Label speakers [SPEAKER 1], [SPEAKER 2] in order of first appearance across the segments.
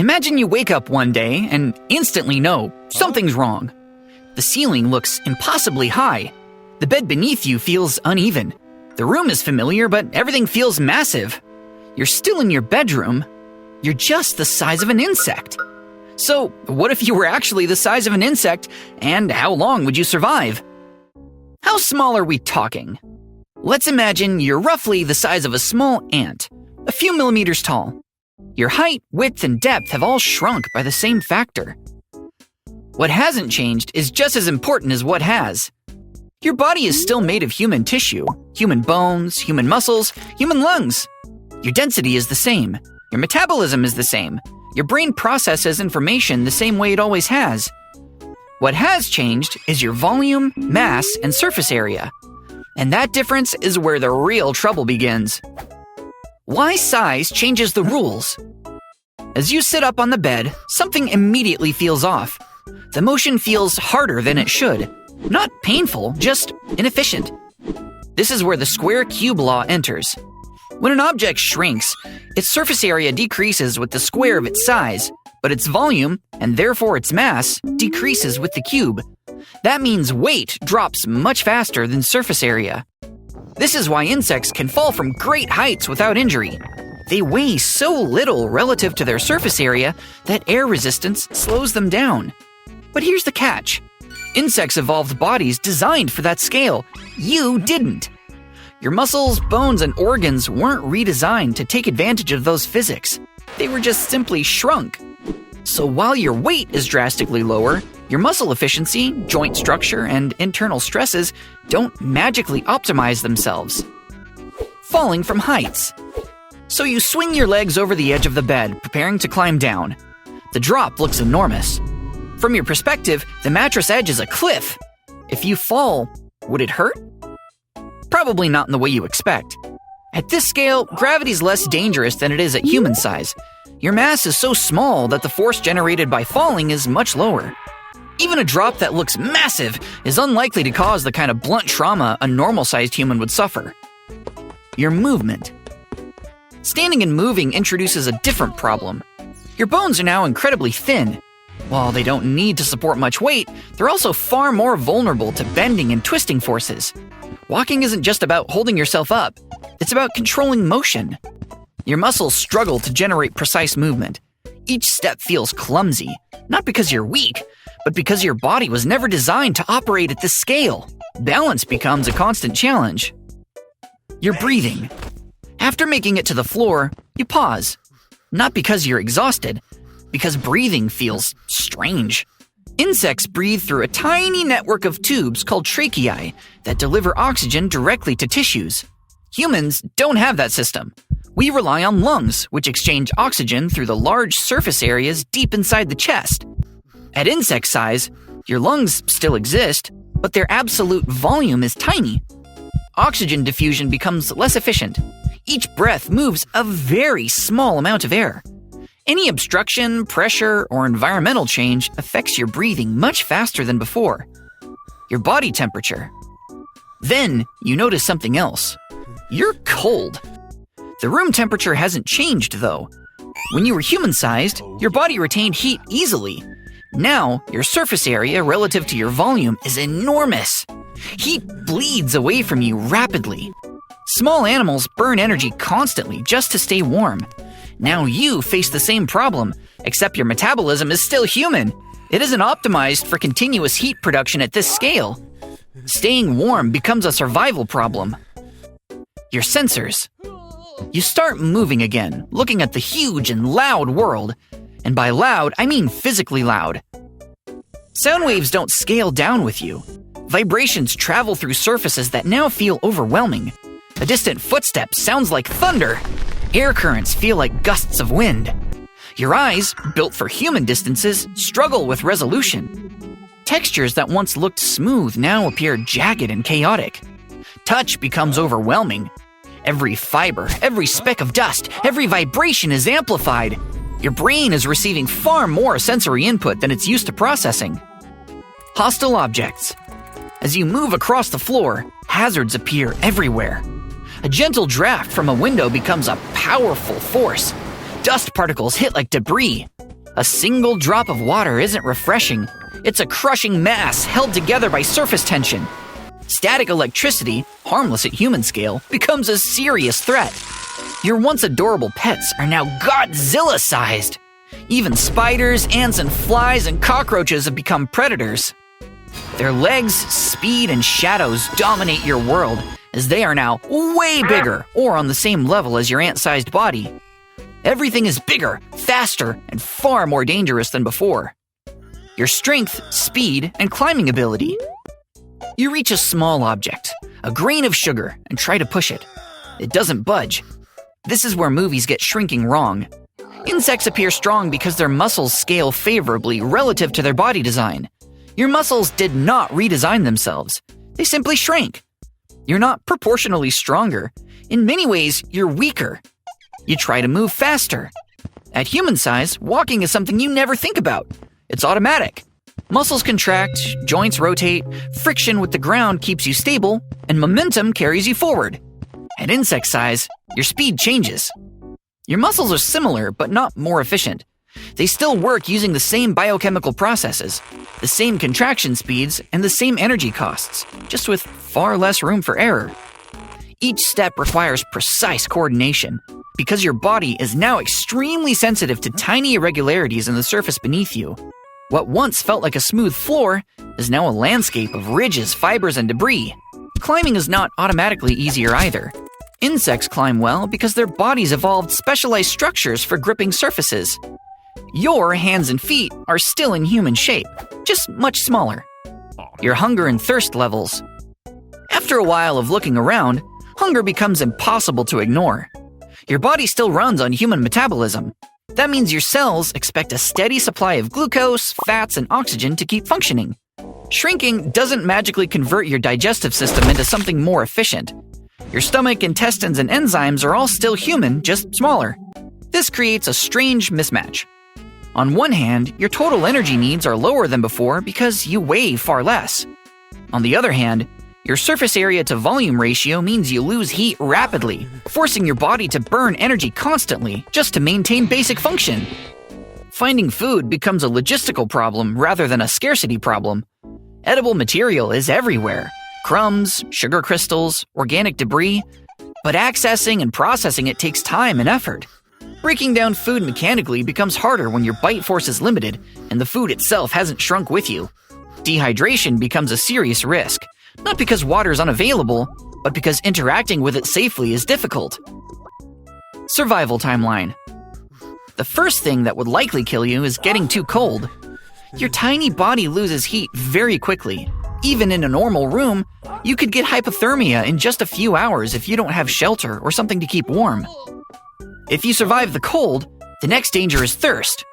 [SPEAKER 1] Imagine you wake up one day and instantly know something's wrong. The ceiling looks impossibly high. The bed beneath you feels uneven. The room is familiar, but everything feels massive. You're still in your bedroom. You're just the size of an insect. So, what if you were actually the size of an insect, and how long would you survive? How small are we talking? Let's imagine you're roughly the size of a small ant, a few millimeters tall. Your height, width, and depth have all shrunk by the same factor. What hasn't changed is just as important as what has. Your body is still made of human tissue, human bones, human muscles, human lungs. Your density is the same. Your metabolism is the same. Your brain processes information the same way it always has. What has changed is your volume, mass, and surface area. And that difference is where the real trouble begins. Why size changes the rules. As you sit up on the bed, something immediately feels off. The motion feels harder than it should. Not painful, just inefficient. This is where the square-cube law enters. When an object shrinks, its surface area decreases with the square of its size, but its volume, and therefore its mass, decreases with the cube. That means weight drops much faster than surface area. This is why insects can fall from great heights without injury. They weigh so little relative to their surface area that air resistance slows them down. But here's the catch. Insects evolved bodies designed for that scale. You didn't. Your muscles, bones, and organs weren't redesigned to take advantage of those physics. They were just simply shrunk. So while your weight is drastically lower, your muscle efficiency, joint structure, and internal stresses don't magically optimize themselves. Falling from heights. So you swing your legs over the edge of the bed, preparing to climb down. The drop looks enormous. From your perspective, the mattress edge is a cliff. If you fall, would it hurt? Probably not in the way you expect. At this scale, gravity's less dangerous than it is at human size. Your mass is so small that the force generated by falling is much lower. Even a drop that looks massive is unlikely to cause the kind of blunt trauma a normal-sized human would suffer. Your movement. Standing and moving introduces a different problem. Your bones are now incredibly thin. While they don't need to support much weight, they're also far more vulnerable to bending and twisting forces. Walking isn't just about holding yourself up. It's about controlling motion. Your muscles struggle to generate precise movement. Each step feels clumsy, not because you're weak, but because your body was never designed to operate at this scale. Balance becomes a constant challenge. Your breathing. After making it to the floor, you pause. Not because you're exhausted, because breathing feels strange. Insects breathe through a tiny network of tubes called tracheae that deliver oxygen directly to tissues. Humans don't have that system. We rely on lungs, which exchange oxygen through the large surface areas deep inside the chest. At insect size, your lungs still exist, but their absolute volume is tiny. Oxygen diffusion becomes less efficient. Each breath moves a very small amount of air. Any obstruction, pressure, or environmental change affects your breathing much faster than before. Your body temperature. Then you notice something else. You're cold. The room temperature hasn't changed, though. When you were human-sized, your body retained heat easily. Now, your surface area relative to your volume is enormous. Heat bleeds away from you rapidly. Small animals burn energy constantly just to stay warm. Now you face the same problem, except your metabolism is still human. It isn't optimized for continuous heat production at this scale. Staying warm becomes a survival problem. Your sensors. You start moving again, looking at the huge and loud world. And by loud, I mean physically loud. Sound waves don't scale down with you. Vibrations travel through surfaces that now feel overwhelming. A distant footstep sounds like thunder. Air currents feel like gusts of wind. Your eyes, built for human distances, struggle with resolution. Textures that once looked smooth now appear jagged and chaotic. Touch becomes overwhelming. Every fiber, every speck of dust, every vibration is amplified. Your brain is receiving far more sensory input than it's used to processing. Hostile objects. As you move across the floor, hazards appear everywhere. A gentle draft from a window becomes a powerful force. Dust particles hit like debris. A single drop of water isn't refreshing. It's a crushing mass held together by surface tension. Static electricity, harmless at human scale, becomes a serious threat. Your once adorable pets are now Godzilla-sized. Even spiders, ants, and flies and cockroaches have become predators. Their legs, speed, and shadows dominate your world, as they are now way bigger or on the same level as your ant-sized body. Everything is bigger, faster, and far more dangerous than before. Your strength, speed, and climbing ability. You reach a small object, a grain of sugar, and try to push it. It doesn't budge. This is where movies get shrinking wrong. Insects appear strong because their muscles scale favorably relative to their body design. Your muscles did not redesign themselves. They simply shrank. You're not proportionally stronger. In many ways, you're weaker. You try to move faster. At human size, walking is something you never think about. It's automatic. Muscles contract, joints rotate, friction with the ground keeps you stable, and momentum carries you forward. At insect size, your speed changes. Your muscles are similar, but not more efficient. They still work using the same biochemical processes, the same contraction speeds, and the same energy costs, just with far less room for error. Each step requires precise coordination, because your body is now extremely sensitive to tiny irregularities in the surface beneath you. What once felt like a smooth floor is now a landscape of ridges, fibers, and debris. Climbing is not automatically easier either. Insects climb well because their bodies evolved specialized structures for gripping surfaces. Your hands and feet are still in human shape, just much smaller. Your hunger and thirst levels. After a while of looking around, hunger becomes impossible to ignore. Your body still runs on human metabolism. That means your cells expect a steady supply of glucose, fats, and oxygen to keep functioning. Shrinking doesn't magically convert your digestive system into something more efficient. Your stomach, intestines, and enzymes are all still human, just smaller. This creates a strange mismatch. On one hand, your total energy needs are lower than before because you weigh far less. On the other hand, your surface area to volume ratio means you lose heat rapidly, forcing your body to burn energy constantly just to maintain basic function. Finding food becomes a logistical problem rather than a scarcity problem. Edible material is everywhere. Crumbs, sugar crystals, organic debris, but accessing and processing it takes time and effort. Breaking down food mechanically becomes harder when your bite force is limited and the food itself hasn't shrunk with you. Dehydration becomes a serious risk, not because water is unavailable, but because interacting with it safely is difficult. Survival timeline. The first thing that would likely kill you is getting too cold. Your tiny body loses heat very quickly. Even in a normal room, you could get hypothermia in just a few hours if you don't have shelter or something to keep warm. If you survive the cold, the next danger is thirst.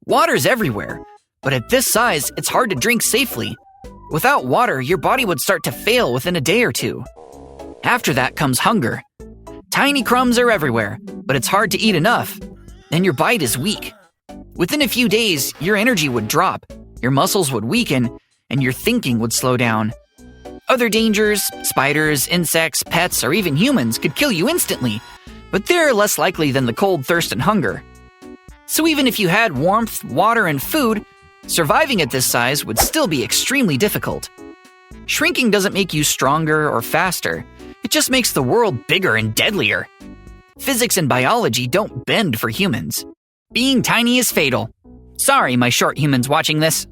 [SPEAKER 1] Water's everywhere, but at this size, it's hard to drink safely. Without water, your body would start to fail within a day or two. After that comes hunger. Tiny crumbs are everywhere, but it's hard to eat enough. Then your bite is weak. Within a few days, your energy would drop, your muscles would weaken, and your thinking would slow down. Other dangers, spiders, insects, pets, or even humans could kill you instantly, but they're less likely than the cold, thirst, and hunger. So even if you had warmth, water, and food, surviving at this size would still be extremely difficult. Shrinking doesn't make you stronger or faster, it just makes the world bigger and deadlier. Physics and biology don't bend for humans. Being tiny is fatal. Sorry, my short humans watching this.